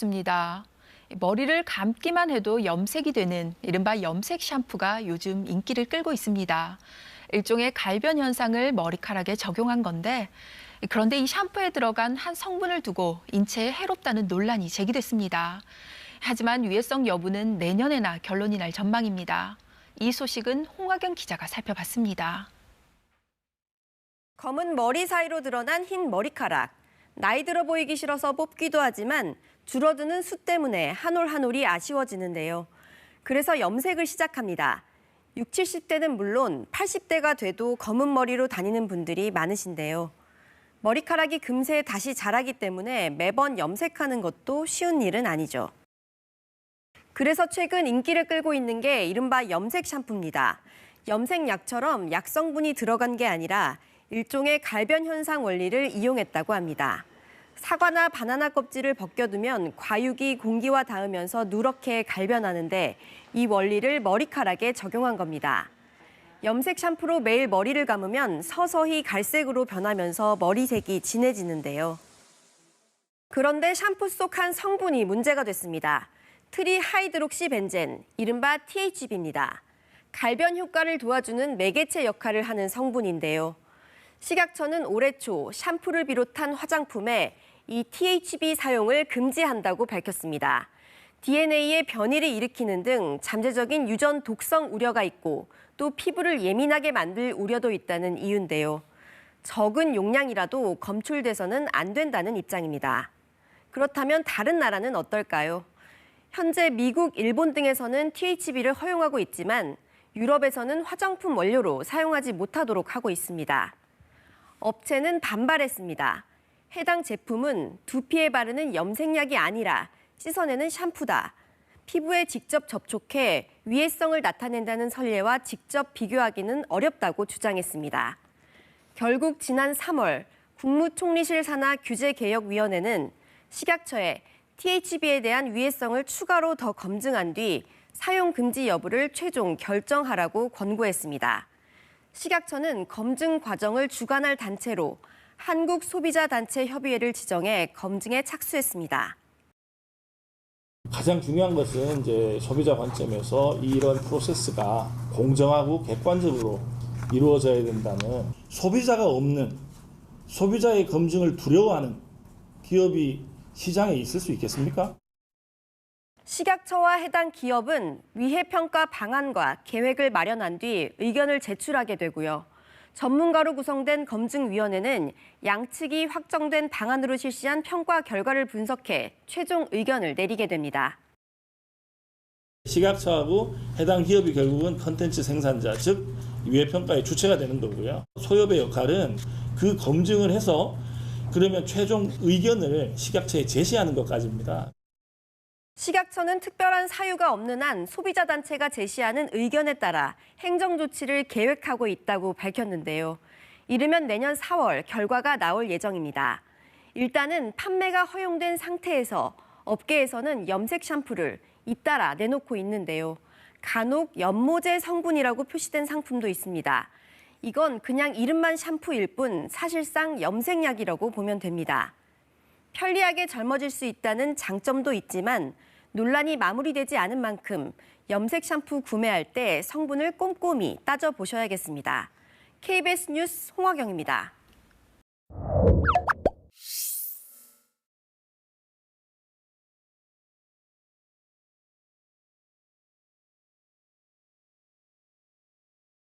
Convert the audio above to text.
싶습니다. 머리를 감기만 해도 염색이 되는 이른바 염색 샴푸가 요즘 인기를 끌고 있습니다. 일종의 갈변 현상을 머리카락에 적용한 건데, 그런데 이 샴푸에 들어간 한 성분을 두고 인체에 해롭다는 논란이 제기됐습니다. 하지만 유해성 여부는 내년에나 결론이 날 전망입니다. 이 소식은 홍하경 기자가 살펴봤습니다. 검은 머리 사이로 드러난 흰 머리카락. 나이 들어 보이기 싫어서 뽑기도 하지만 줄어드는 수 때문에 한 올 한 올이 아쉬워지는데요. 그래서 염색을 시작합니다. 60, 70대는 물론 80대가 돼도 검은 머리로 다니는 분들이 많으신데요. 머리카락이 금세 다시 자라기 때문에 매번 염색하는 것도 쉬운 일은 아니죠. 그래서 최근 인기를 끌고 있는 게 이른바 염색 샴푸입니다. 염색약처럼 약성분이 들어간 게 아니라 일종의 갈변 현상 원리를 이용했다고 합니다. 사과나 바나나 껍질을 벗겨두면 과육이 공기와 닿으면서 누렇게 갈변하는데 이 원리를 머리카락에 적용한 겁니다. 염색 샴푸로 매일 머리를 감으면 서서히 갈색으로 변하면서 머리색이 진해지는데요. 그런데 샴푸 속 한 성분이 문제가 됐습니다. 트리하이드록시벤젠, 이른바 THB입니다. 갈변 효과를 도와주는 매개체 역할을 하는 성분인데요. 식약처는 올해 초 샴푸를 비롯한 화장품에 이 THB 사용을 금지한다고 밝혔습니다. DNA의 변이를 일으키는 등 잠재적인 유전 독성 우려가 있고 또 피부를 예민하게 만들 우려도 있다는 이유인데요. 적은 용량이라도 검출돼서는 안 된다는 입장입니다. 그렇다면 다른 나라는 어떨까요? 현재 미국, 일본 등에서는 THB를 허용하고 있지만 유럽에서는 화장품 원료로 사용하지 못하도록 하고 있습니다. 업체는 반발했습니다. 해당 제품은 두피에 바르는 염색약이 아니라 씻어내는 샴푸다. 피부에 직접 접촉해 위해성을 나타낸다는 선례와 직접 비교하기는 어렵다고 주장했습니다. 결국 지난 3월 국무총리실 산하 규제개혁위원회는 식약처에 THB에 대한 위해성을 추가로 더 검증한 뒤 사용 금지 여부를 최종 결정하라고 권고했습니다. 식약처는 검증 과정을 주관할 단체로 한국소비자단체협의회를 지정해 검증에 착수했습니다. 가장 중요한 것은 이제 소비자 관점에서 이런 프로세스가 공정하고 객관적으로 이루어져야 된다는, 소비자가 없는, 소비자의 검증을 두려워하는 기업이 시장에 있을 수 있겠습니까? 식약처와 해당 기업은 위해평가 방안과 계획을 마련한 뒤 의견을 제출하게 되고요. 전문가로 구성된 검증위원회는 양측이 확정된 방안으로 실시한 평가 결과를 분석해 최종 의견을 내리게 됩니다. 식약처하고 해당 기업이 결국은 컨텐츠 생산자, 즉 위해평가의 주체가 되는 거고요. 소협의 역할은 그 검증을 해서 그러면 최종 의견을 식약처에 제시하는 것까지입니다. 식약처는 특별한 사유가 없는 한 소비자단체가 제시하는 의견에 따라 행정조치를 계획하고 있다고 밝혔는데요. 이르면 내년 4월 결과가 나올 예정입니다. 일단은 판매가 허용된 상태에서 업계에서는 염색 샴푸를 잇따라 내놓고 있는데요. 간혹 연모제 성분이라고 표시된 상품도 있습니다. 이건 그냥 이름만 샴푸일 뿐 사실상 염색약이라고 보면 됩니다. 편리하게 젊어질 수 있다는 장점도 있지만 논란이 마무리되지 않은 만큼 염색 샴푸 구매할 때 성분을 꼼꼼히 따져보셔야겠습니다. KBS 뉴스 홍하경입니다.